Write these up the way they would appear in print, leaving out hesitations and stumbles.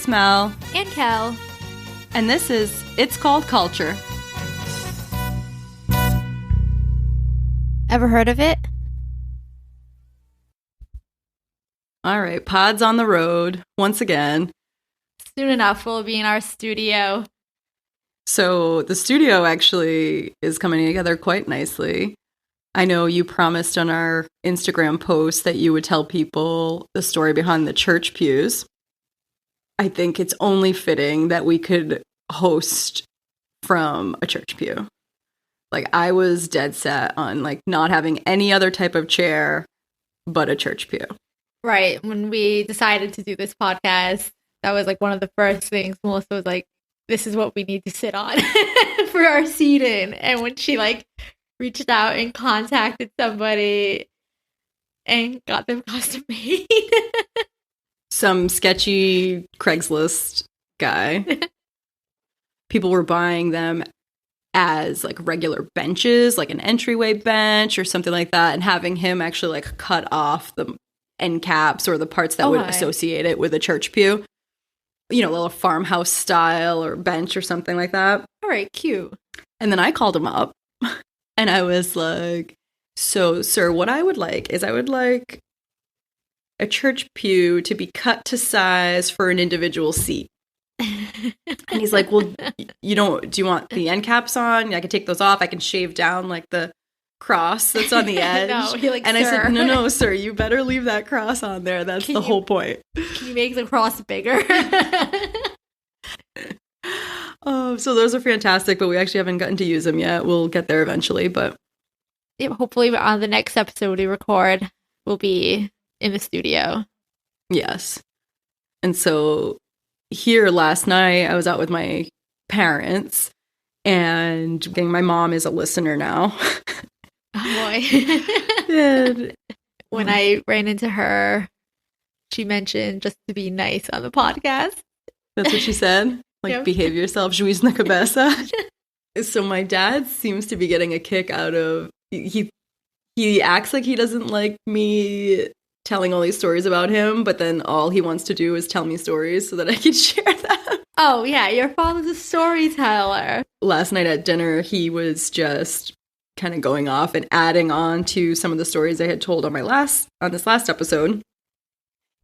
It's Mel. And Kel. And this is It's Called Culture. Ever heard of it? All right, pod's on the road once again. Soon enough, we'll be in our studio. So the studio actually is coming together quite nicely. I know you promised on our Instagram post that you would tell people the story behind the church pews. I think it's only fitting that we could host from a church pew. Like, I was dead set on not having any other type of chair but a church pew. Right. When we decided to do this podcast, that was one of the first things. Melissa was like, this is what we need to sit on for our seating. And when she reached out and contacted somebody and got them custom made. Some sketchy Craigslist guy. People were buying them as regular benches, like an entryway bench or something like that, and having him actually cut off the end caps or the parts that would associate it with a church pew. You know, a little farmhouse style or bench or something like that. All right, cute. And then I called him up and I was like, so, sir, what I would like is I would like a church pew to be cut to size for an individual seat. And he's like, well, do you want the end caps on? I can take those off. I can shave down the cross that's on the edge. No, and I said, no, sir, you better leave that cross on there. That's the whole point. Can you make the cross bigger? Oh, so those are fantastic, but we actually haven't gotten to use them yet. We'll get there eventually, but yeah, hopefully on the next episode we record, we'll be in the studio. Yes. And so here last night, I was out with my parents, and my mom is a listener now. Oh boy. And when I ran into her, she mentioned just to be nice on the podcast. That's what she said? Yep. Behave yourself, juiz na cabeça. So my dad seems to be getting a kick out of, he acts like he doesn't like me telling all these stories about him, but then all he wants to do is tell me stories so that I can share them. Oh yeah, your father's a storyteller. Last night at dinner, he was just kind of going off and adding on to some of the stories I had told on this last episode.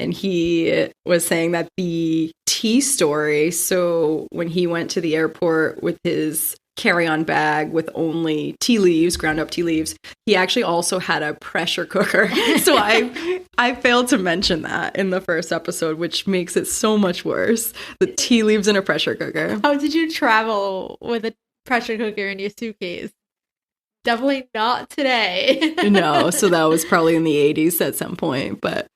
And he was saying that the tea story, so when he went to the airport with his carry-on bag with only tea leaves, ground up tea leaves, he actually also had a pressure cooker. So I failed to mention that in the first episode, which makes it so much worse. The tea leaves in a pressure cooker. How did you travel with a pressure cooker in your suitcase? Definitely not today. No, so that was probably in the 80s at some point, but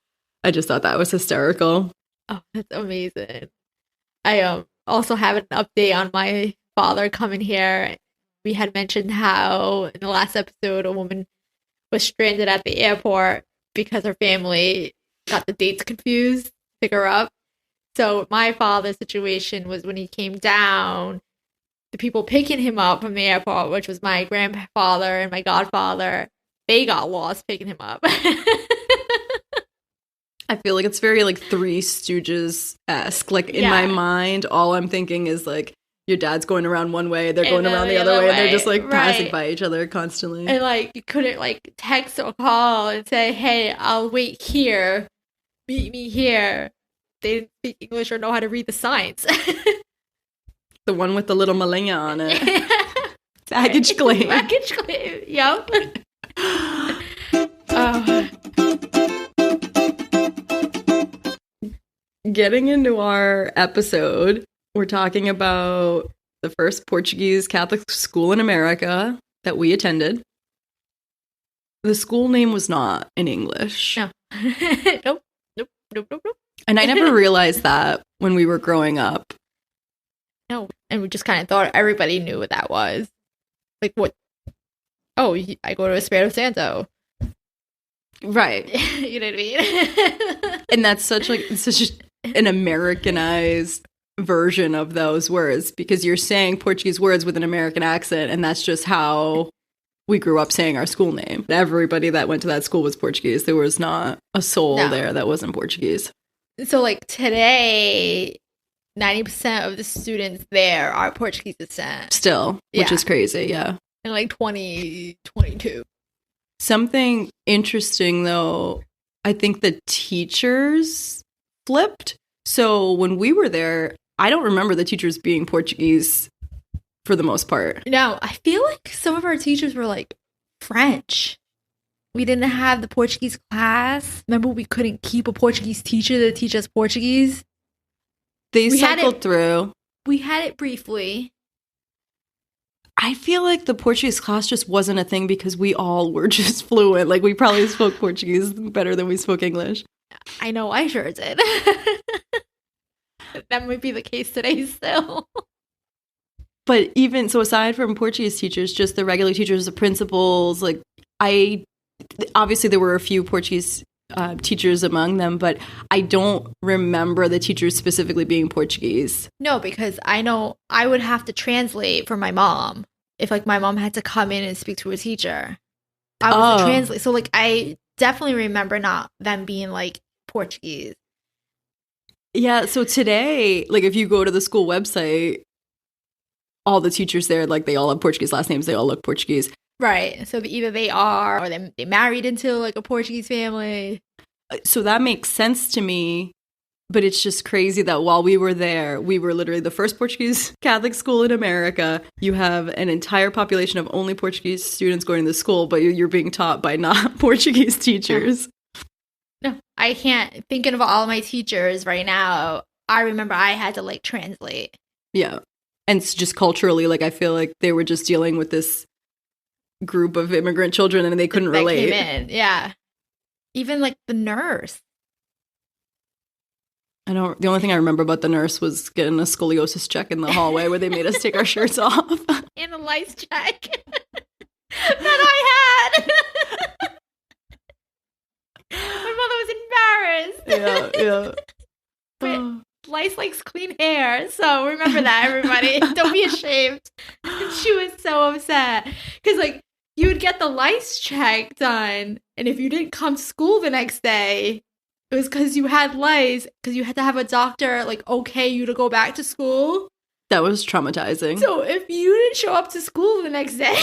I just thought that was hysterical. Oh, that's amazing. I also have an update on my father coming here. We had mentioned how in the last episode a woman was stranded at the airport because her family got the dates confused to pick her up. So my father's situation was when he came down, the people picking him up from the airport, which was my grandfather and my godfather, they got lost picking him up. I feel like it's very Three Stooges-esque. In my mind, all I'm thinking is your dad's going around one way, they're going around the other way, and they're just passing by each other constantly. And you couldn't text or call and say, hey, I'll wait here, meet me here. They didn't speak English or know how to read the signs. The one with the little malenya on it. Baggage claim. Baggage claim, yep. Getting into our episode, we're talking about the First Portuguese Catholic School in America that we attended. The school name was not in English. No. Nope. And I never realized that when we were growing up. No. And we just kind of thought everybody knew what that was. What? Oh, I go to Espiritu Santo. Right. You know what I mean? And that's such an Americanized version of those words, because you're saying Portuguese words with an American accent, and that's just how we grew up saying our school name. Everybody that went to that school was Portuguese. There was not a soul there that wasn't Portuguese. So, like, today, 90% of the students there are Portuguese descent. Still, which is crazy, yeah. In like 2022. Something interesting, though, I think the teachers flipped. So when we were there, I don't remember the teachers being Portuguese for the most part. No, I feel like some of our teachers were like French. We didn't have the Portuguese class. Remember, we couldn't keep a Portuguese teacher to teach us Portuguese? They cycled through. We had it briefly. I feel like the Portuguese class just wasn't a thing because we all were just fluent. Like, we probably spoke Portuguese better than we spoke English. I know, I sure did. That might be the case today still. But even so, aside from Portuguese teachers, just the regular teachers, the principals, like, obviously there were a few Portuguese teachers among them, but I don't remember the teachers specifically being Portuguese. No, because I know I would have to translate for my mom. If like my mom had to come in and speak to a teacher, I was the translate. So like I definitely remember not them being like Portuguese. Yeah, so today, like if you go to the school website, all the teachers there, like they all have Portuguese last names, they all look Portuguese. Right. So either they are or they married into like a Portuguese family. So that makes sense to me. But it's just crazy that while we were there, we were literally the first Portuguese Catholic school in America. You have an entire population of only Portuguese students going to the school, but you're being taught by not Portuguese teachers. No, I can't. Thinking of all my teachers right now, I remember I had to like translate. Yeah. And it's just culturally, like I feel like they were just dealing with this group of immigrant children and they couldn't relate. Came in. Yeah. Even like the nurse. The only thing I remember about the nurse was getting a scoliosis check in the hallway where they made us take our shirts off. And a lice check that I had. My mother was embarrassed. Yeah. But lice likes clean hair, so remember that, everybody. Don't be ashamed. She was so upset because like you would get the lice check done, and if you didn't come to school the next day, it was because you had lice, because you had to have a doctor like okay you to go back to school. That was traumatizing. So if you didn't show up to school the next day,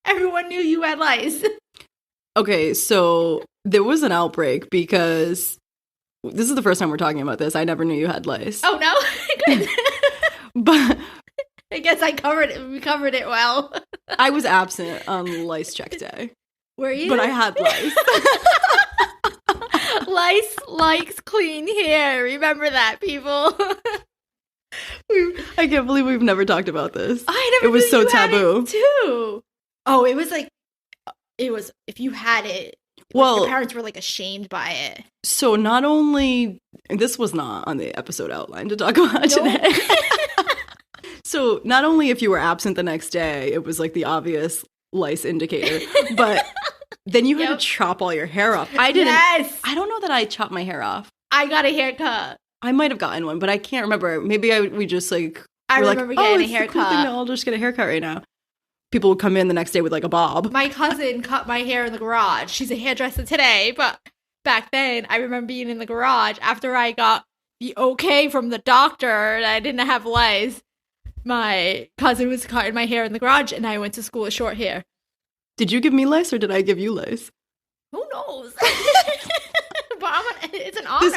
everyone knew you had lice. Okay, so there was an outbreak because this is the first time we're talking about this. I never knew you had lice. Oh, no? Good. But I guess we covered it well. I was absent on lice check day. Were you? But I had lice. Lice likes clean hair. Remember that, people. I can't believe we've never talked about this. It was so taboo. Too. Oh, it was like, if you had it, well, your parents were like ashamed by it. So not only, this was not on the episode outline to talk about today. So not only if you were absent the next day, it was like the obvious lice indicator, but then you had to chop all your hair off. I didn't. Yes. I don't know that I chopped my hair off. I got a haircut. I might have gotten one, but I can't remember. Maybe we just like. I remember getting a haircut. Cool thing to I'll just get a haircut right now. People would come in the next day with like a bob. My cousin cut my hair in the garage. She's a hairdresser today, but back then I remember being in the garage after I got the okay from the doctor that I didn't have lice. My cousin was cutting my hair in the garage and I went to school with short hair. Did you give me lice or did I give you lice? Who knows? But it's an honor.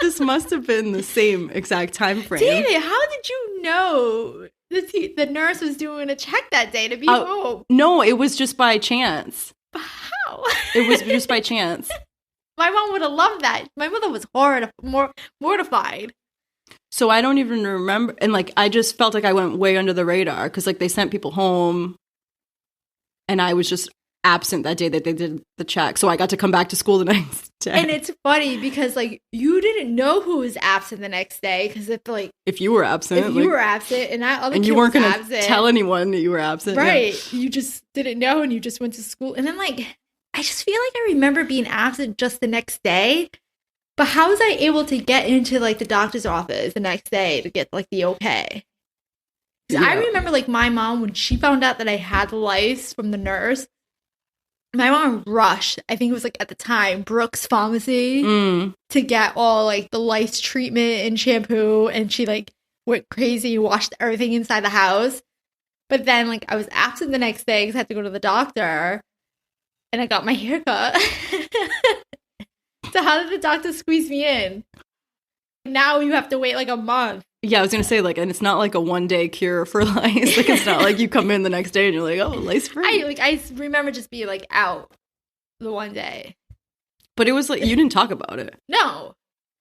This must have been the same exact time frame. David, how did you know the nurse was doing a check that day to be home? No, it was just by chance. But how? It was just by chance. My mom would have loved that. My mother was mortified. So I don't even remember. And like, I just felt like I went way under the radar because like they sent people home and I was just absent that day that they did the check. So I got to come back to school the next day. And it's funny because like you didn't know who was absent the next day because if you were absent. If you were absent and that other and kid you weren't was going to tell anyone that you were absent. Right. Yeah. You just didn't know and you just went to school. And then like, I just feel like I remember being absent just the next day. But how was I able to get into like the doctor's office the next day to get like the okay? Yeah. I remember like my mom, when she found out that I had lice from the nurse, my mom rushed, I think it was like at the time, Brooks Pharmacy to get all like the lice treatment and shampoo. And she like went crazy, washed everything inside the house. But then like I was absent the next day because I had to go to the doctor and I got my hair cut. So how did the doctor squeeze me in? Now you have to wait like a month. Yeah, I was gonna say, like, and it's not like a one-day cure for lice. Like, it's not like you come in the next day and you're like, oh, lice-free. I remember just being like out the one day. But it was like, you didn't talk about it. No.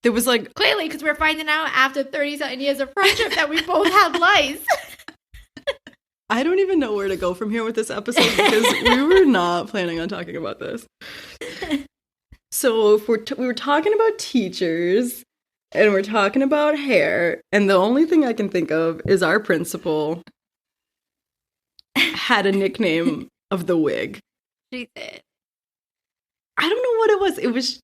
There was like... Clearly, because we're finding out after 30-something years of friendship that we both had lice. I don't even know where to go from here with this episode because we were not planning on talking about this. So if we were talking about teachers... And we're talking about hair, and the only thing I can think of is our principal had a nickname of the wig. She did. I don't know what it was. It was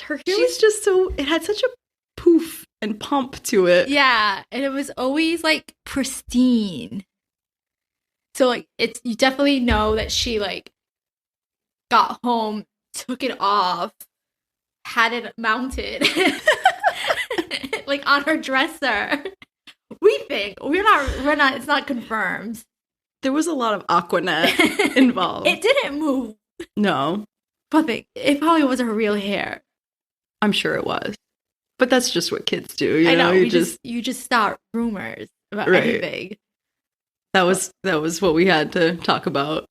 her hair was just so, it had such a poof and pump to it. Yeah, and it was always like pristine. So like it's, you definitely know that she like got home, took it off, had it mounted. Like on her dresser. We think. We're not, it's not confirmed. There was a lot of Aquanet involved. It didn't move. No. But it probably wasn't her real hair. I'm sure it was. But that's just what kids do, you I know. You just start rumors about right. anything. That was what we had to talk about,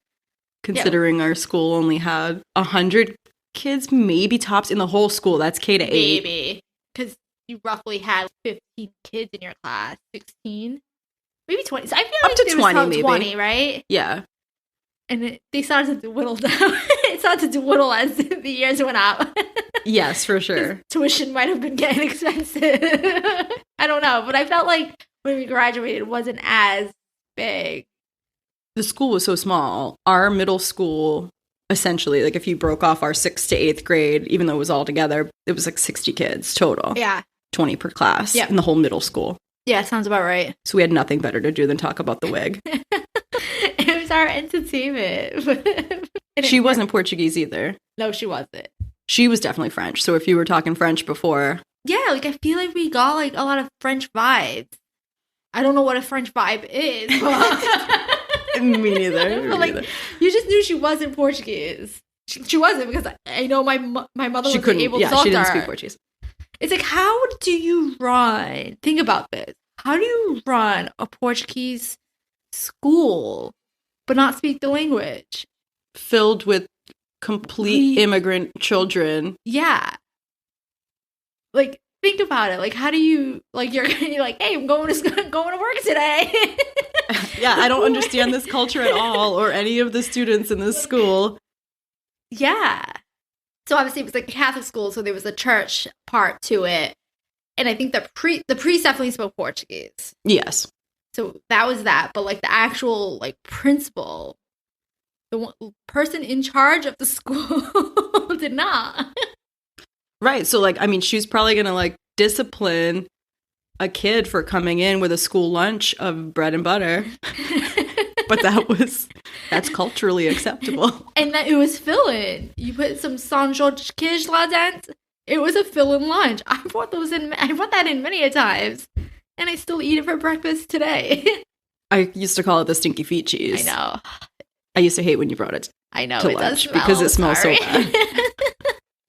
considering our school only had 100 kids, maybe tops in the whole school. That's K to 8. Maybe. Because you roughly had 15 kids in your class, 16, maybe 20. So I feel up like to there 20, was maybe 20, right? Yeah. And they started to dwindle down. It started to dwindle as the years went up. Yes, for sure. Tuition might have been getting expensive. I don't know, but I felt like when we graduated, it wasn't as big. The school was so small. Our middle school, essentially, like if you broke off our 6th to 8th grade, even though it was all together, it was like 60 kids total. Yeah. 20 per class in the whole middle school. Yeah, sounds about right. So we had nothing better to do than talk about the wig. It was our entertainment. She wasn't Portuguese either. No, she wasn't. She was definitely French. So if you were talking French before... Yeah, like I feel like we got like a lot of French vibes. I don't know what a French vibe is. But... Me neither. But like, you just knew she wasn't Portuguese. She wasn't, because I know my mother wasn't able to talk to her. She didn't speak Portuguese. It's like, how do you run? Think about this. How do you run a Portuguese school but not speak the language? Filled with complete immigrant children. Yeah. Like, think about it. Like, how do you, like, you're like, hey, I'm going to work today. Yeah, I don't understand this culture at all, or any of the students in this school. Yeah. So obviously it was like a Catholic school, so there was a church part to it. And I think the priest definitely spoke Portuguese. Yes. So that was that. But like the actual like principal, the person in charge of the school did not. Right. So like, I mean, she's probably going to like discipline a kid for coming in with a school lunch of bread and butter. But that's culturally acceptable. And that it was fill-in. You put some São Jorge quiche lá dentro. It was a fill-in lunch. I brought that in many a times. And I still eat it for breakfast today. I used to call it the stinky feet cheese. I know. I used to hate when you brought it I know, to it lunch does smell, because it smells so bad.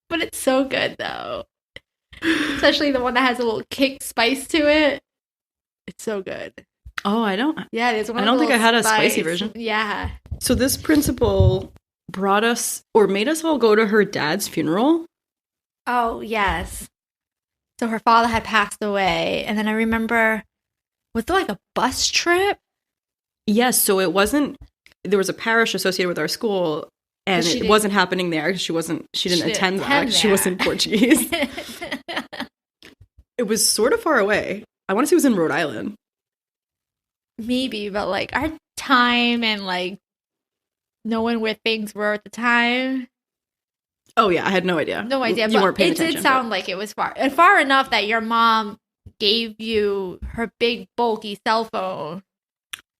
But it's so good, though. Especially the one that has a little kick spice to it. It's so good. Oh, I don't. Yeah, there's one. I don't think I had a spicy version. Yeah. So this principal brought us, or made us all go to her dad's funeral. Oh, yes. So her father had passed away, and then I remember, was there like a bus trip? Yes. So it wasn't. There was a parish associated with our school, and it wasn't happening there. She didn't attend that. She wasn't Portuguese. It was sort of far away. I want to say it was in Rhode Island. Maybe, but like our time and like knowing where things were at the time. Oh yeah, I had no idea. No idea. You but weren't paying it attention. Did sound like it was far enough that your mom gave you her big bulky cell phone,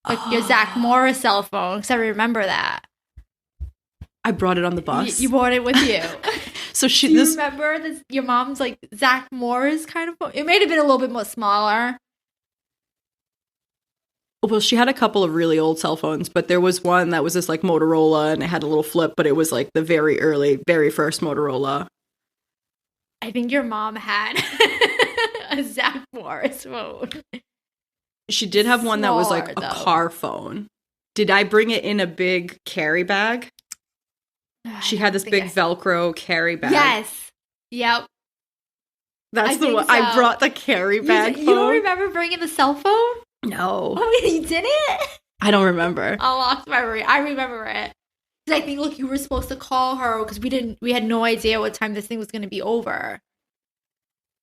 like your Zach Morris cell phone. Because I remember that. I brought it on the bus. You brought it with you. So Do you remember this? Your mom's like Zach Morris kind of phone? It may have been a little bit more smaller. Well, she had a couple of really old cell phones, but there was one that was this like Motorola and it had a little flip, but it was like the very early, very first Motorola. I think your mom had a Zach Morris phone. She did have one that was like a car phone. Did I bring it in a big carry bag? She had this big Velcro carry bag. Yes. Yep. That's the one. So. I brought the carry bag phone. You don't remember bringing the cell phone? No. Oh, you didn't? I don't remember. I lost memory. I remember it. I think, look, you were supposed to call her because we had no idea what time this thing was going to be over.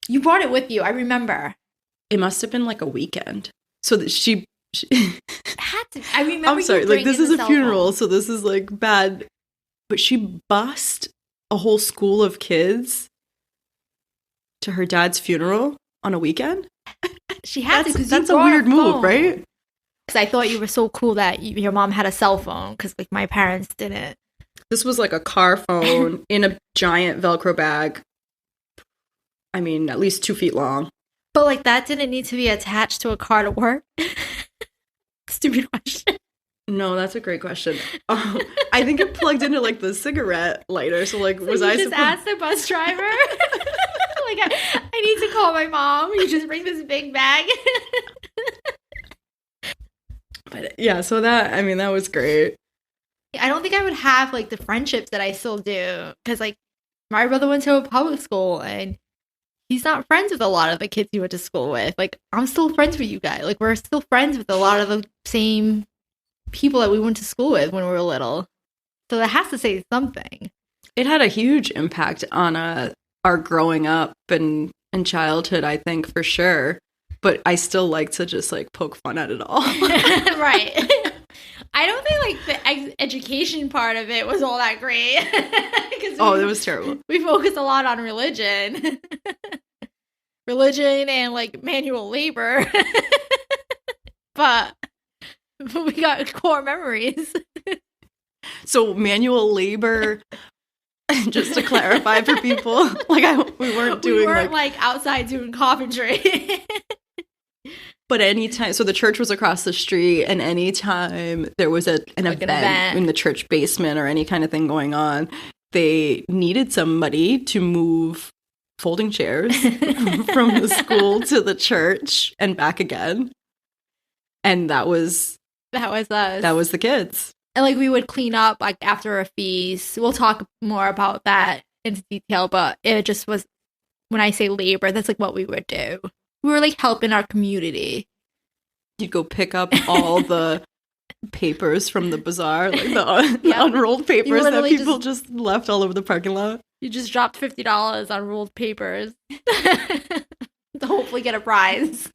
You brought it with you. I remember. It must have been like a weekend. So that she had to. I remember. I'm sorry. Like, this is a funeral, so this is like bad. But she bussed a whole school of kids to her dad's funeral on a weekend. She had to. That's a weird move, right? Because I thought you were so cool that your mom had a cell phone. Because like my parents didn't. This was like a car phone in a giant Velcro bag. I mean, at least 2 feet long. But like that didn't need to be attached to a car to work. Stupid question. No, that's a great question. I think it plugged into like the cigarette lighter. So like, was I just asked the bus driver? Like, I need to call my mom. You just bring this big bag. But yeah, so that was great. I don't think I would have like the friendships that I still do because like my brother went to a public school and he's not friends with a lot of the kids he went to school with. Like, I'm still friends with you guys. Like, we're still friends with a lot of the same people that we went to school with when we were little. So that has to say something. It had a huge impact on our growing up and childhood, I think, for sure. But I still like to just like poke fun at it all. Right. I don't think like the education part of it was all that great. It was terrible. We focused a lot on religion. Religion and like manual labor. but we got core memories. So manual labor, just to clarify for people, like we weren't like outside doing carpentry. But anytime, so the church was across the street, and anytime there was an event in the church basement or any kind of thing going on, they needed somebody to move folding chairs from the school to the church and back again. And that was us. That was the kids. And like we would clean up like after a feast. We'll talk more about that in detail, but it just was, when I say labor, that's like what we would do. We were like helping our community. You'd go pick up all the papers from the bazaar, like the unrolled papers that people just left all over the parking lot. You just dropped $50 on rolled papers to hopefully get a prize.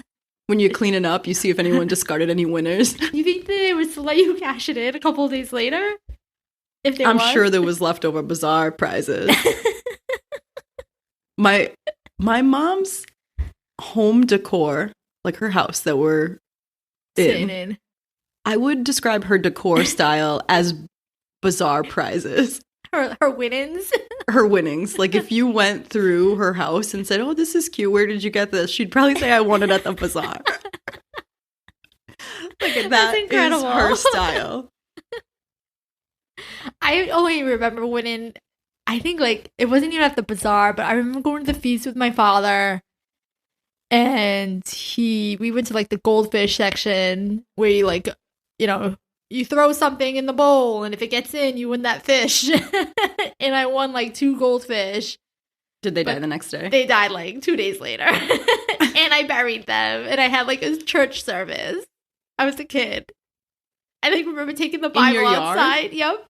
When you clean it up, you see if anyone discarded any winners. You think they would let you cash it in a couple of days later? I'm sure there was leftover bazaar prizes. My mom's home decor, like her house that we're in, I would describe her decor style as bazaar prizes. Her winnings? Her winnings. Like if you went through her house and said, "Oh, this is cute. Where did you get this?" She'd probably say, "I won it at the bazaar." Like that is her style. I only remember winning, I think like it wasn't even at the bazaar, but I remember going to the feast with my father. And we went to like the goldfish section where you like, you throw something in the bowl and if it gets in, you win that fish. And I won like 2 goldfish. Did they die the next day? They died like 2 days later. And I buried them and I had like a church service. I was a kid. I think I remember taking the Bible outside. Yep.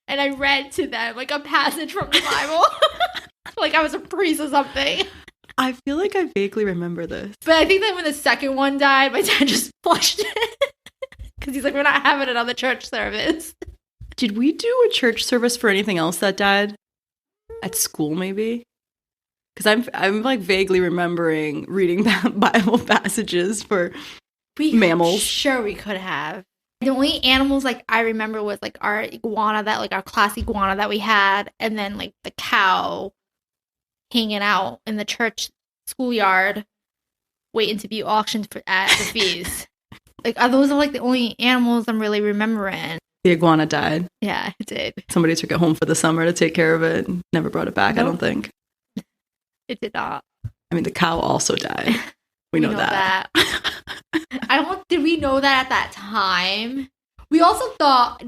And I read to them like a passage from the Bible. Like I was a priest or something. I feel like I vaguely remember this. But I think that when the second one died, my dad just flushed it. Because he's like, we're not having another church service. Did we do a church service for anything else that died? At school, maybe? Because I'm like vaguely remembering reading Bible passages for mammals. Sure, we could have. The only animals like I remember was like our iguana, that like our class iguana that we had, and then like the cow hanging out in the church schoolyard waiting to be auctioned at the feast. Like, those are like the only animals I'm really remembering. The iguana died. Yeah, it did. Somebody took it home for the summer to take care of it and never brought it back, I don't think. It did not. I mean, the cow also died. We know that. Did we know that at that time? We also thought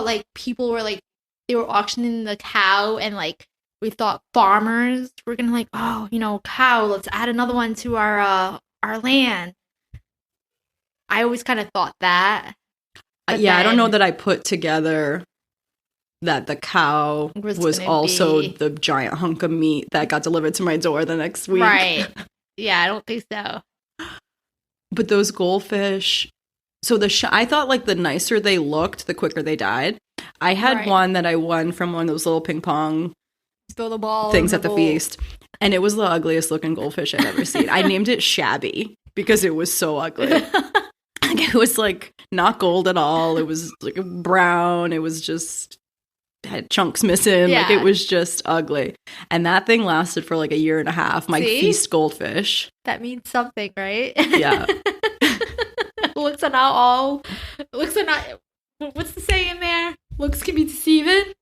like people were like, they were auctioning the cow, and like we thought farmers were gonna like, oh, cow, let's add another one to our land. I always kind of thought that. I don't know that I put together that the cow was also the giant hunk of meat that got delivered to my door the next week. Right. Yeah, I don't think so. But those goldfish, so I thought like the nicer they looked, the quicker they died. I had one that I won from one of those little ping pong spill the ball things at the feast, and it was the ugliest looking goldfish I've ever seen. I named it Shabby because it was so ugly. It was like not gold at all. It was like brown. It was just had chunks missing. Yeah. Like it was just ugly. And that thing lasted for like a year and a half. My feast goldfish. That means something, right? Yeah. Looks are not all. Looks are not. What's the saying there? Looks can be deceiving.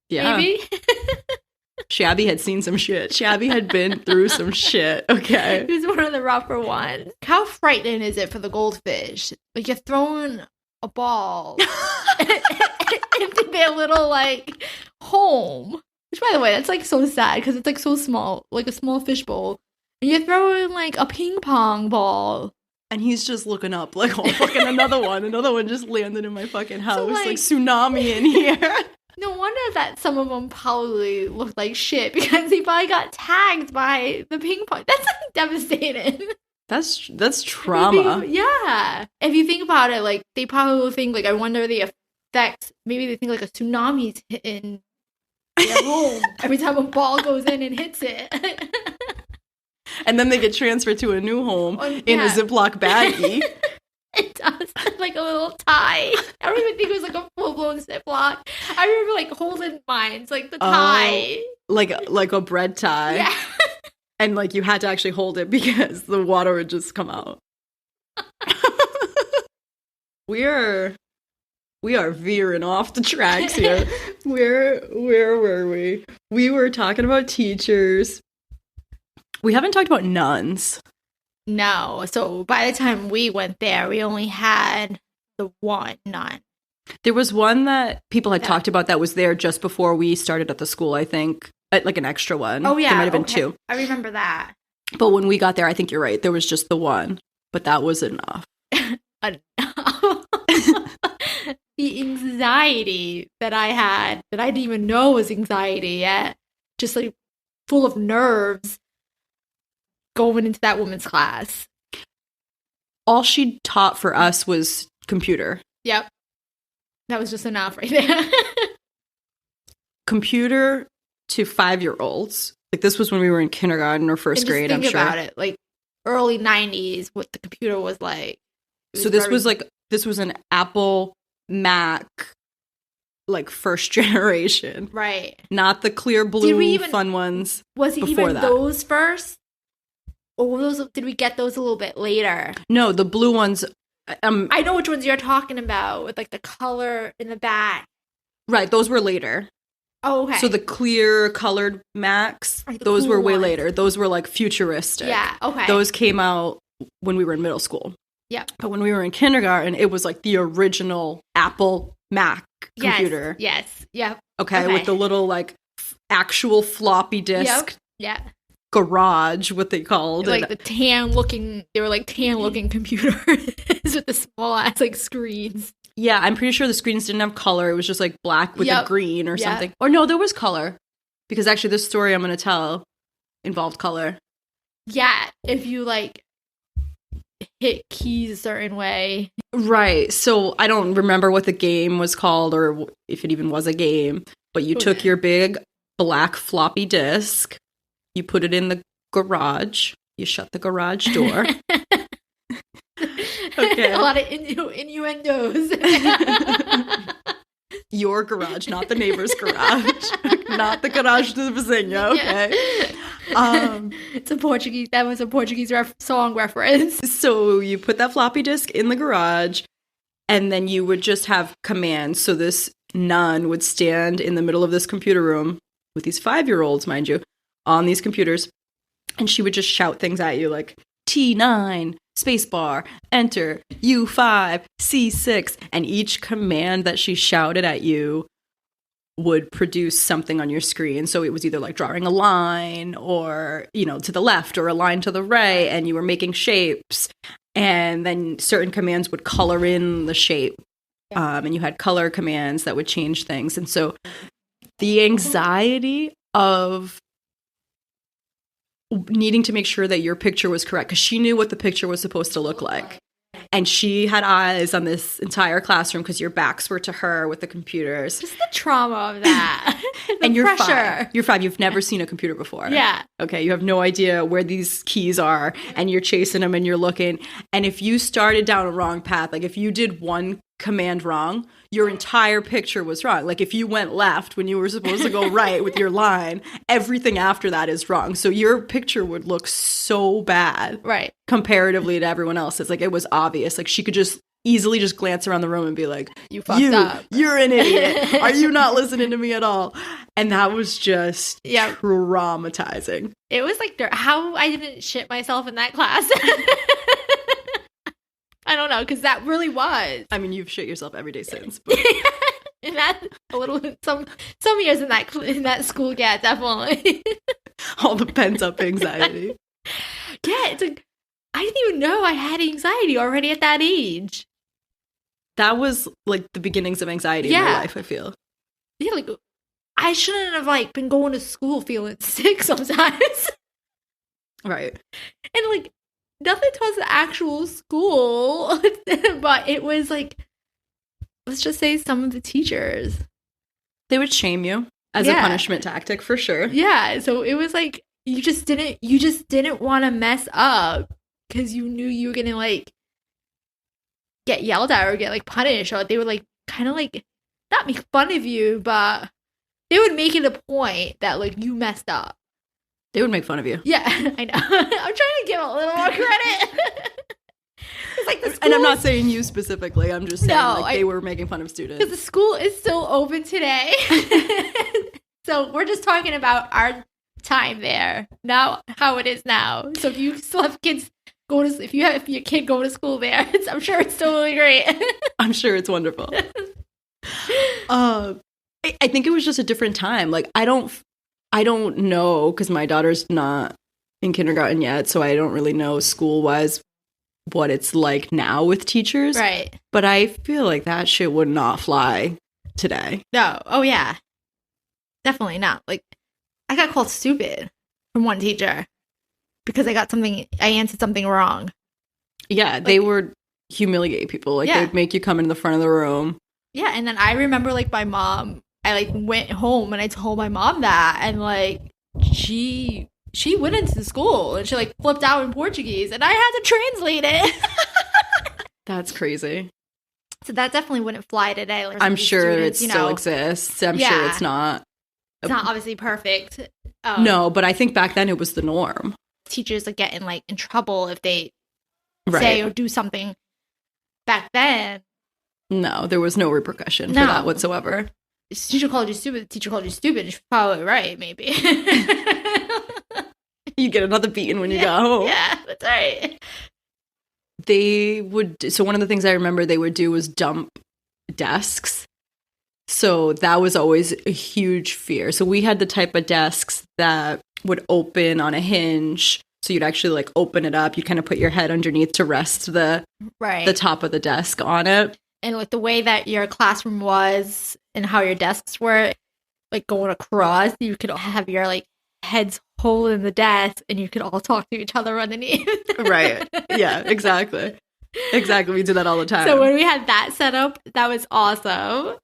Yeah. Maybe. Shabby had seen some shit. Shabby had been through some shit. Okay. He was one of the rougher ones. How frightening is it for the goldfish? Like you're throwing a ball into their little like home. Which, by the way, that's like so sad because it's like so small, like a small fishbowl. And you're throwing like a ping pong ball. And he's just looking up like, oh, fucking another one just landed in my fucking house. So, like tsunami in here. No wonder that some of them probably looked like shit because he probably got tagged by the ping pong. That's like devastating. That's trauma. If you think about it, like they probably will think like, I wonder the effects. Maybe they think like a tsunami's hitting their home every time a ball goes in and hits it. And then they get transferred to a new home in a Ziploc baggie. It does, like a little tie. I don't even think it was like a full-blown Ziploc. I remember like holding mine, like the tie. Like a bread tie. Yeah. And like you had to actually hold it because the water would just come out. We are veering off the tracks here. Where were we? We were talking about teachers. We haven't talked about nuns. No. So by the time we went there, we only had the one nun. There was one that people had talked about that was there just before we started at the school, I think. Like an extra one. Oh, yeah. There might have been two. I remember that. But when we got there, I think you're right. There was just the one. But that was enough. The anxiety that I had, that I didn't even know was anxiety yet. Just like full of nerves going into that woman's class. All she taught for us was computer. Yep. That was just enough right there. Computer to 5-year-olds. Like this was when we were in kindergarten or first grade, I'm sure. Think about it. Like early 90s, what the computer was like. So this was an Apple Mac, like first generation. Right. Not the clear blue fun ones. Was it even those first? Or did we get those a little bit later? No, the blue ones. I know which ones you're talking about with like the color in the back. Right, those were later. Oh, okay. So the clear colored Macs, those were way later. Those were like futuristic. Yeah, okay. Those came out when we were in middle school. Yep. But when we were in kindergarten, it was like the original Apple Mac computer. Yes. Yep. Okay, with the little like actual floppy disk. Yep. Yeah. Garage, what they called. Like the tan looking computers with the small ass like screens. Yeah, I'm pretty sure the screens didn't have color. It was just like black with a green or something. Or no, there was color. Because actually this story I'm going to tell involved color. Yeah, if you like hit keys a certain way. Right. So I don't remember what the game was called or if it even was a game. But you took your big black floppy disk. You put it in the garage. You shut the garage door. Okay. A lot of innuendos. Your garage, not the neighbor's garage. Not the garage to the Vizinha, okay? It's a Portuguese, that was a Portuguese song reference. So you put that floppy disk in the garage, and then you would just have commands. So this nun would stand in the middle of this computer room with these 5-year-olds, mind you, on these computers, and she would just shout things at you like T9, spacebar, enter, U5, C6, and each command that she shouted at you would produce something on your screen. So it was either like drawing a line or, to the left or a line to the right, and you were making shapes. And then certain commands would color in the shape. And you had color commands that would change things. And so the anxiety of needing to make sure that your picture was correct, because she knew what the picture was supposed to look like. And she had eyes on this entire classroom because your backs were to her with the computers. Just the trauma of that. And you're pressure. 5. You're 5. You've never seen a computer before. Yeah. Okay. You have no idea where these keys are, and you're chasing them and you're looking. And if you started down a wrong path, like if you did one command wrong, your entire picture was wrong. Like if you went left when you were supposed to go right with your line, everything after that is wrong. So your picture would look so bad, right, comparatively to everyone else's. Like it was obvious. Like she could just easily just glance around the room and be like, you fucked up. You're an idiot. Are you not listening to me at all? And that was just traumatizing. It was like how I didn't shit myself in that class. I don't know, because that really was. I mean, you've shit yourself every day since. But. And that a little some years in that school, yeah, definitely. All the pent up anxiety. Yeah, it's like I didn't even know I had anxiety already at that age. That was like the beginnings of anxiety in my life, I feel. Yeah, like I shouldn't have been going to school feeling sick sometimes. Right. And nothing towards the actual school, but it was let's just say some of the teachers. They would shame you as a punishment tactic for sure. Yeah, so it was you just didn't want to mess up because you knew you were gonna get yelled at or get punished, or they would kind of not make fun of you, but they would make it a point that you messed up. They would make fun of you. Yeah, I know. I'm trying to give a little more credit. It's and I'm not saying you specifically. I'm just saying they were making fun of students. Because the school is still open today. So we're just talking about our time there, not how it is now. So if you still have kids if your kid go to school there, I'm sure it's still really great. I'm sure it's wonderful. I think it was just a different time. I don't know, because my daughter's not in kindergarten yet, so I don't really know school-wise what it's like now with teachers. Right. But I feel like that shit would not fly today. No. Oh, yeah. Definitely not. I got called stupid from one teacher because I answered something wrong. Yeah, they would humiliate people. They'd make you come in the front of the room. Yeah, and then I remember, my mom, I, went home and I told my mom that, and, she went into the school and she, flipped out in Portuguese, and I had to translate it. That's crazy. So that definitely wouldn't fly today. I'm sure it still exists. I'm sure it's not. It's not obviously perfect. No, but I think back then it was the norm. Teachers are getting, in trouble if they say or do something back then. No, there was no repercussion for that whatsoever. Teacher called you stupid. The teacher called you stupid. She's probably right, maybe. You get another beating when you got home. Yeah, that's right. They would. So one of the things I remember they would do was dump desks. So that was always a huge fear. So we had the type of desks that would open on a hinge. So you'd actually open it up. You kind of put your head underneath to rest the top of the desk on it. And the way that your classroom was and how your desks were, going across, you could have your heads holding the desk, and you could all talk to each other underneath. Right. Yeah. Exactly. Exactly. We did that all the time. So when we had that set up, that was awesome.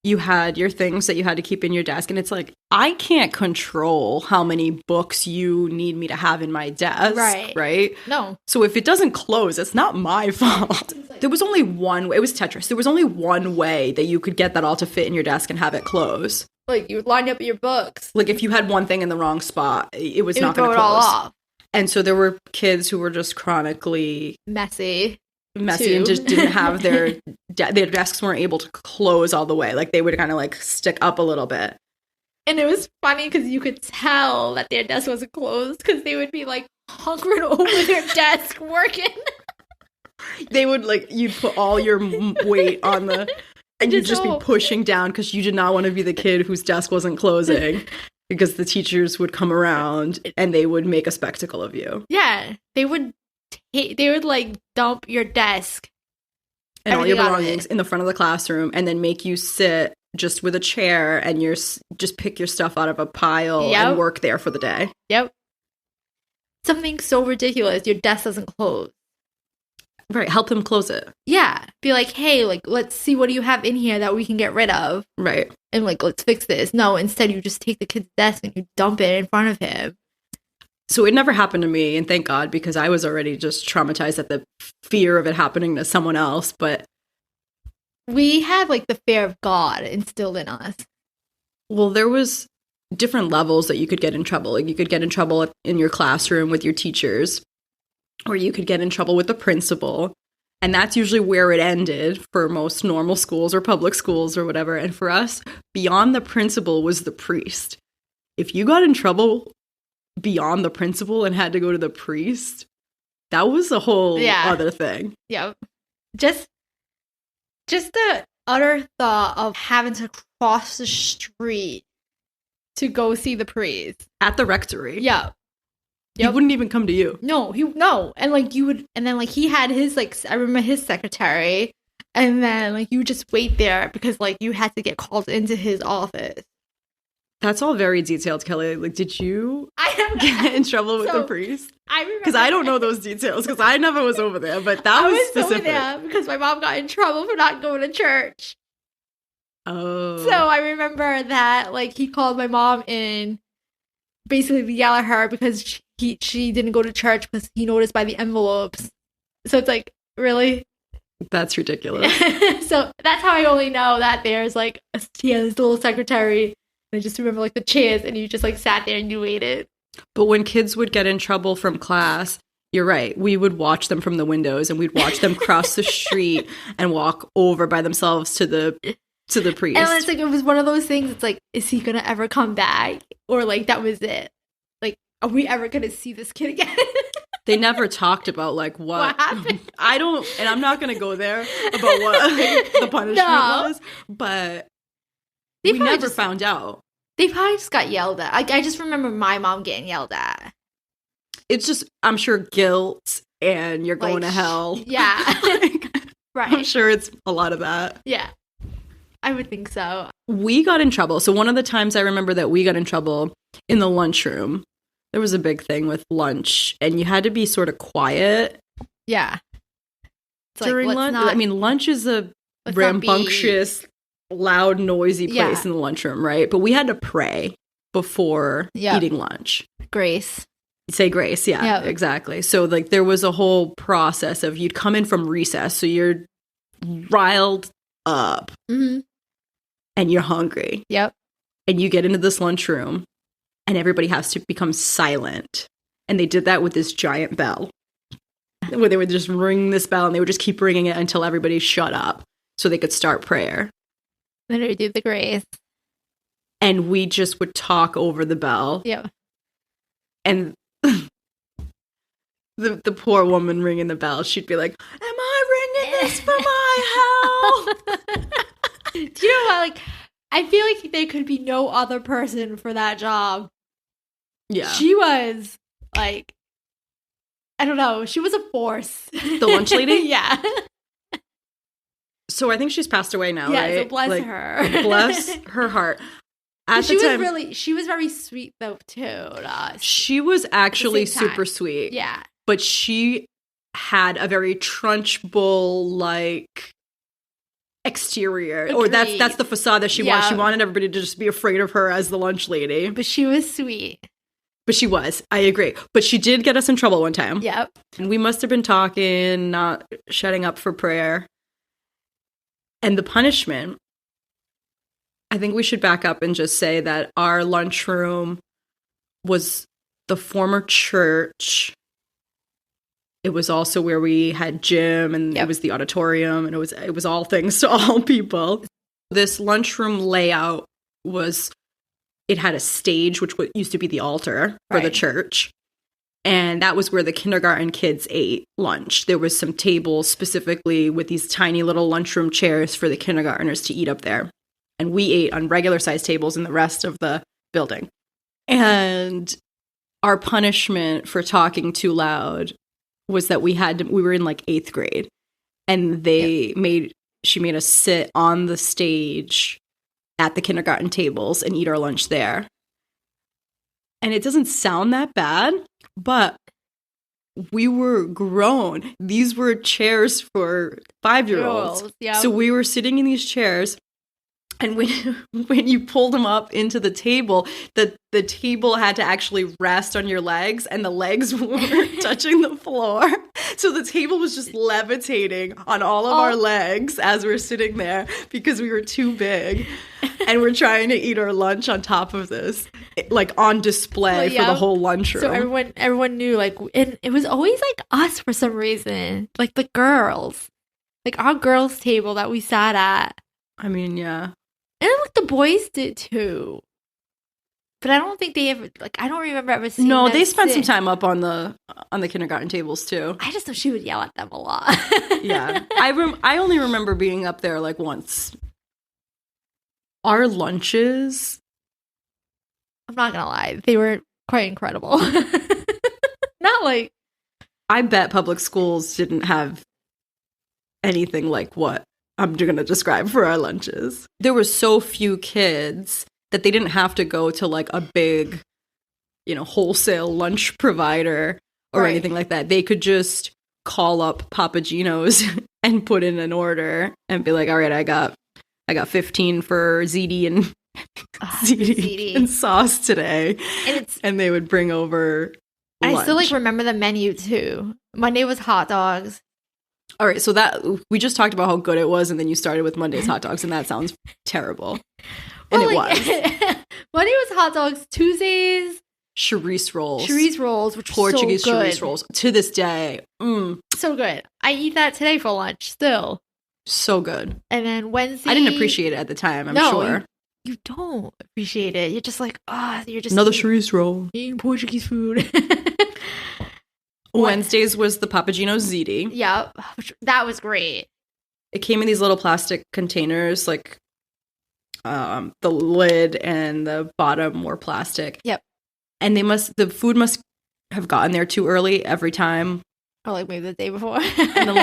you had your things that you had to keep in your desk. And it's like, I can't control how many books you need me to have in my desk. Right? No. So if it doesn't close, it's not my fault. There was only one way. It was Tetris. There was only one way that you could get that all to fit in your desk and have it close. Like, you would line up your books. Like, if you had one thing in the wrong spot, it was not going to close. All off. And so there were kids who were just chronically messy too. And just didn't have their desks weren't able to close all the way. Like, they would kind of like stick up a little bit. And it was funny because you could tell that their desk wasn't closed because they would be like hunkered over their desk working. They would like, you'd put all your weight on the, and you'd just be pushing down because you did not want to be the kid whose desk wasn't closing. Because the teachers would come around and they would make a spectacle of you. Yeah, they would like dump your desk and all your belongings in the front of the classroom, and then make you sit just with a chair and just pick your stuff out of a pile and work there for the day. Yep. Something so ridiculous, your desk doesn't close. Right, help them close it. Yeah, be like, hey, like, let's see what do you have in here that we can get rid of. Right. And like, let's fix this. No, instead you just take the kid's desk and you dump it in front of him. So it never happened to me, and thank God, because I was already just traumatized at the fear of it happening to someone else. But we had like the fear of God instilled in us. Well, there was different levels that you could get in trouble. Like, you could get in trouble in your classroom with your teachers, or you could get in trouble with the principal. And that's usually where it ended for most normal schools or public schools or whatever. And for us, beyond the principal was the priest. If you got in trouble beyond the principal and had to go to the priest, that was a whole other thing. Yeah. Just the utter thought of having to cross the street to go see the priest. At the rectory. Yeah. He wouldn't even come to you. No. And like you would, and then like he had his, like, I remember his secretary, and then like you would just wait there because like you had to get called into his office. That's all very detailed, Kelly. Like, did you get in trouble with the priest? I remember. Because I don't know those details because I never was over there, but that was specific. Over there because my mom got in trouble for not going to church. Oh. So I remember that like he called my mom in basically to yell at her because she didn't go to church because he noticed by the envelopes. So it's like, really? That's ridiculous. So that's how I only know that there's like this little secretary. And I just remember like the chairs, and you just like sat there and you waited. But when kids would get in trouble from class, you're right. We would watch them from the windows, and we'd watch them cross the street and walk over by themselves to the priest. And it's like, it was one of those things. It's like, is he gonna ever come back, or like that was it? Like, are we ever gonna see this kid again? They never talked about like what happened. I don't, and I'm not gonna go there about what the punishment was, but we never found out. They probably just got yelled at. I just remember my mom getting yelled at. It's just, I'm sure, guilt and you're going to hell. Yeah. Right. I'm sure it's a lot of that. Yeah. I would think so. We got in trouble. So one of the times I remember that we got in trouble in the lunchroom, there was a big thing with lunch, and you had to be sort of quiet. Yeah. During lunch. I mean, lunch is a rambunctious, loud, noisy place in the lunchroom, right? But we had to pray before eating lunch. Grace. Say grace, exactly. So like there was a whole process of you'd come in from recess, so you're riled up and you're hungry. Yep. And you get into this lunchroom and everybody has to become silent. And they did that with this giant bell where they would just ring this bell and they would just keep ringing it until everybody shut up so they could start prayer. Then we do the grace. And we just would talk over the bell. Yeah. And the poor woman ringing the bell, she'd be like, am I ringing this for my health? Do you know what? Like, I feel like there could be no other person for that job. Yeah. She was, like, I don't know. She was a force. The lunch lady? Yeah. So I think she's passed away now, right? Yeah, so bless her. Bless her heart. She was very sweet though too to us. She was actually super sweet. Yeah. But she had a very Trunchbull like exterior. Agreed. Or that's the facade that she wanted. Yeah. She wanted everybody to just be afraid of her as the lunch lady. But she was sweet. But she was. I agree. But she did get us in trouble one time. Yep. And we must have been talking, not shutting up for prayer. And the punishment, I think we should back up and just say that our lunchroom was the former church. It was also where we had gym, and it was the auditorium, and it was all things to all people. This lunchroom layout it had a stage, which used to be the altar for the church. And that was where the kindergarten kids ate lunch. There was some tables specifically with these tiny little lunchroom chairs for the kindergartners to eat up there. And we ate on regular sized tables in the rest of the building. And our punishment for talking too loud was that we were in like 8th grade. And she made us sit on the stage at the kindergarten tables and eat our lunch there. And it doesn't sound that bad, but we were grown. These were chairs for 5-year-olds. Yeah. So we were sitting in these chairs, and when you pulled them up into the table, the table had to actually rest on your legs, and the legs weren't touching the floor. So the table was just levitating on all of our legs as we're sitting there because we were too big. And we're trying to eat our lunch on top of this, like on display for the whole lunchroom. So everyone knew, like, and it was always like us for some reason, like the girls, like our girls' table that we sat at. I mean, yeah, and like the boys did too, but I don't think they ever, like, I don't remember ever seeing. No, them they spent sit. some time up on the kindergarten tables too. I just know she would yell at them a lot. Yeah, I only remember being up there like once. Our lunches, I'm not gonna lie, they were quite incredible. Not like, I bet public schools didn't have anything like what I'm going to describe for our lunches. There were so few kids that they didn't have to go to like a big, wholesale lunch provider or anything like that. They could just call up Papa Gino's and put in an order and be like, all right, I got 15 for ziti and ziti and sauce today. And they would bring over lunch. I still like remember the menu too. Monday was hot dogs. All right, so that we just talked about how good it was, and then you started with Monday's hot dogs, and that sounds terrible. And it was. Monday was hot dogs. Tuesdays, Charisse rolls. Charisse rolls, which Portuguese so good. Charisse rolls. To this day. So good. I eat that today for lunch still. So good. And then Wednesday, I didn't appreciate it at the time, I'm sure. You don't appreciate it. You're just like, you're just another Charisse roll. Eating Portuguese food. Wednesdays was the Papa Gino's ziti. Yeah, that was great. It came in these little plastic containers, like the lid and the bottom were plastic. Yep. And the food must have gotten there too early every time. Or like maybe the day before. And the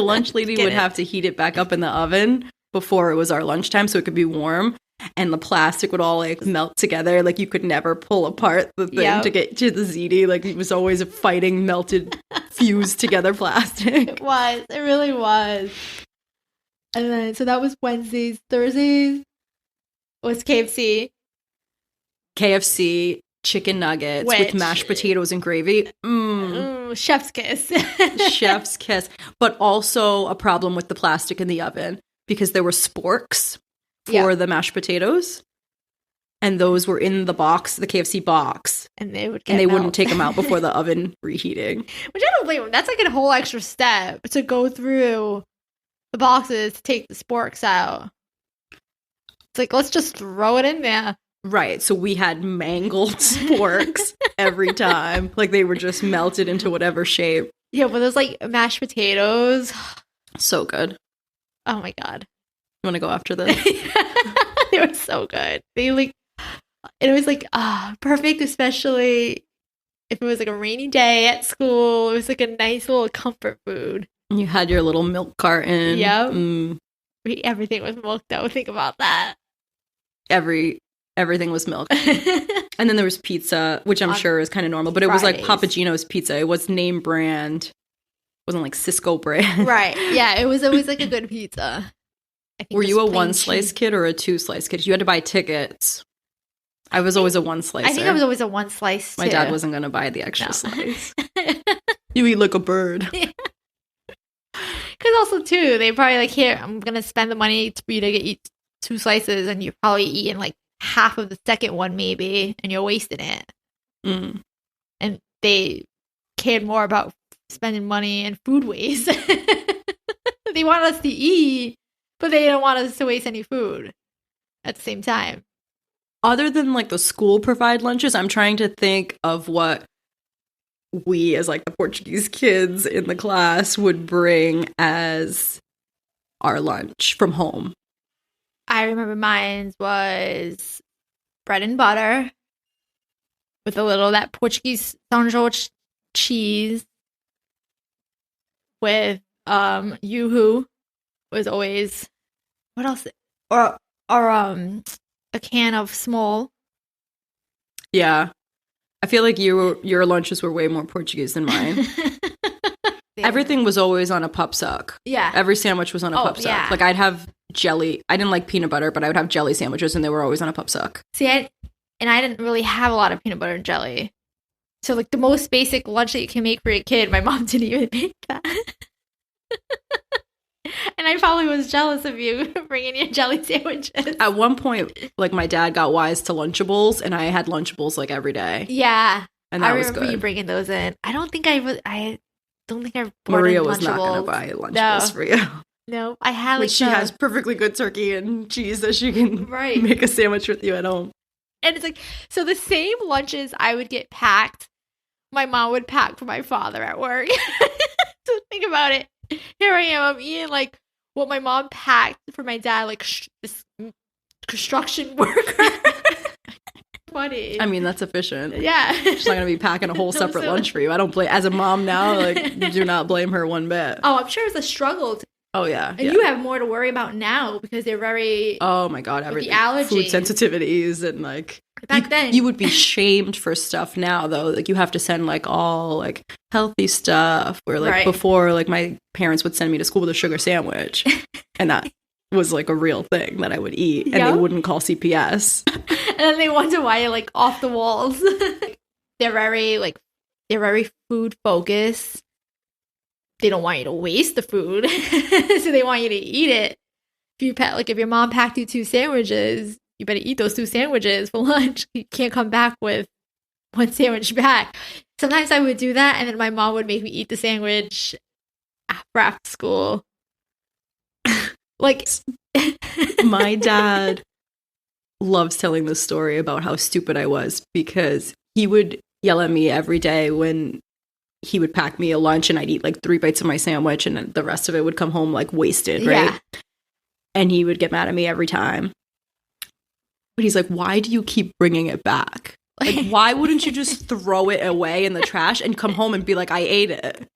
lunch lady would have to heat it back up in the oven before it was our lunchtime so it could be warm. And the plastic would all like melt together. Like you could never pull apart the thing to get to the ziti. Like it was always a fighting melted, fused together plastic. It was. It really was. And then, so that was Wednesdays. Thursdays was KFC. KFC chicken nuggets with mashed potatoes and gravy. Chef's kiss. Chef's kiss. But also a problem with the plastic in the oven because there were sporks for the mashed potatoes. And those were in the box, the KFC box. And they wouldn't take them out before the oven reheating. Which I don't blame them. That's like a whole extra step to go through the boxes to take the sporks out. It's like, let's just throw it in there. Right. So we had mangled sporks every time. Like they were just melted into whatever shape. Yeah, but those like mashed potatoes. So good. Oh my God. You want to go after this? They were so good. It was like perfect, especially if it was like a rainy day at school. It was like a nice little comfort food. You had your little milk carton. Yep. Everything was milk though. Think about that. Everything was milk. And then there was pizza, which I'm sure is kind of normal, but it was like Papa Gino's pizza. It was name brand wasn't like Cisco bread. Right. Yeah, it was always like a good pizza. I think Were you a plain 1-slice cheese. kid or a 2-slice kid? You had to buy tickets. I was always a 1-slicer. I think I was always a 1-slice too. My dad wasn't going to buy the extra No. slice. You eat like a bird. Because also too, they probably like, here, I'm gonna spend the money for you to eat 2 slices, and you're probably eating like half of the second one maybe, and you're wasting it. Mm. And they cared more about spending money and food waste. They want us to eat, but they don't want us to waste any food at the same time. Other than like the school provide lunches, I'm trying to think of what we as like the Portuguese kids in the class would bring as our lunch from home. I remember mine was bread and butter with a little of that Portuguese São Jorge cheese with yoo-hoo was always, what else? Or a can of small. Yeah. I feel like your lunches were way more Portuguese than mine. Everything was always on a pup suck. Yeah. Every sandwich was on a pup suck. Yeah. Like I'd have jelly. I didn't like peanut butter, but I would have jelly sandwiches and they were always on a pup suck. See, I didn't really have a lot of peanut butter and jelly. So like the most basic lunch that you can make for a kid, my mom didn't even make that. And I probably was jealous of you bringing your jelly sandwiches. At one point, like my dad got wise to Lunchables and I had Lunchables like every day. Yeah. And that was remember good. you bringing those in. I don't think I brought Maria in was not going to Lunchables. buy Lunchables No. for you. No, I had like Which she has perfectly good turkey and cheese that she can Right. make a sandwich with you at home. And it's like, so the same lunches I would get packed, my mom would pack for my father at work. So think about it. Here I am, I'm eating like what my mom packed for my dad, like this construction worker. Funny. I mean, that's efficient. Yeah. She's not going to be packing a whole separate So- lunch for you. I don't blame, as a mom now, like, do not blame her one bit. Oh, I'm sure it's a struggle. Oh, yeah. And you have more to worry about now because they're very, Oh my God, the everything. allergies. Food sensitivities and like back then. you would be shamed for stuff now though. Like you have to send like all like healthy stuff. Where like Right. before, like my parents would send me to school with a sugar sandwich, and that was like a real thing that I would eat, and Yep. they wouldn't call CPS. And then they wonder why you're like off the walls. they're very food focused. They don't want you to waste the food. So they want you to eat it. If your mom packed you 2 sandwiches, you better eat those 2 sandwiches for lunch. You can't come back with 1 sandwich back. Sometimes I would do that, and then my mom would make me eat the sandwich after school. Like My dad loves telling this story about how stupid I was because he would yell at me every day when he would pack me a lunch and I'd eat like 3 bites of my sandwich and then the rest of it would come home like wasted, right? Yeah. And he would get mad at me every time. But he's like, why do you keep bringing it back? Like, why wouldn't you just throw it away in the trash and come home and be like, I ate it?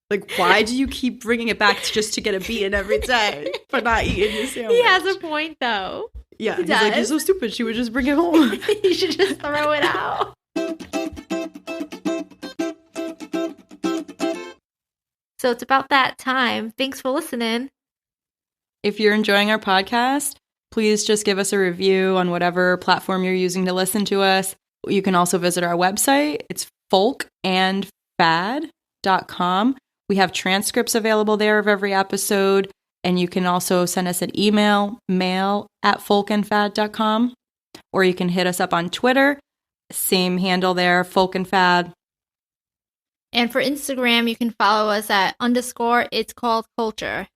Like, why do you keep bringing it back just to get a beating every day for not eating your sandwich? He has a point, though. Yeah, He he's like, you're does. so stupid. She would just bring it home. You should just throw it out. So it's about that time. Thanks for listening. If you're enjoying our podcast, please just give us a review on whatever platform you're using to listen to us. You can also visit our website. It's folkandfad.com. We have transcripts available there of every episode. And you can also send us an email, mail@folkandfad.com. Or you can hit us up on Twitter. Same handle there, folkandfad. And for Instagram, you can follow us at _It's Called Culture.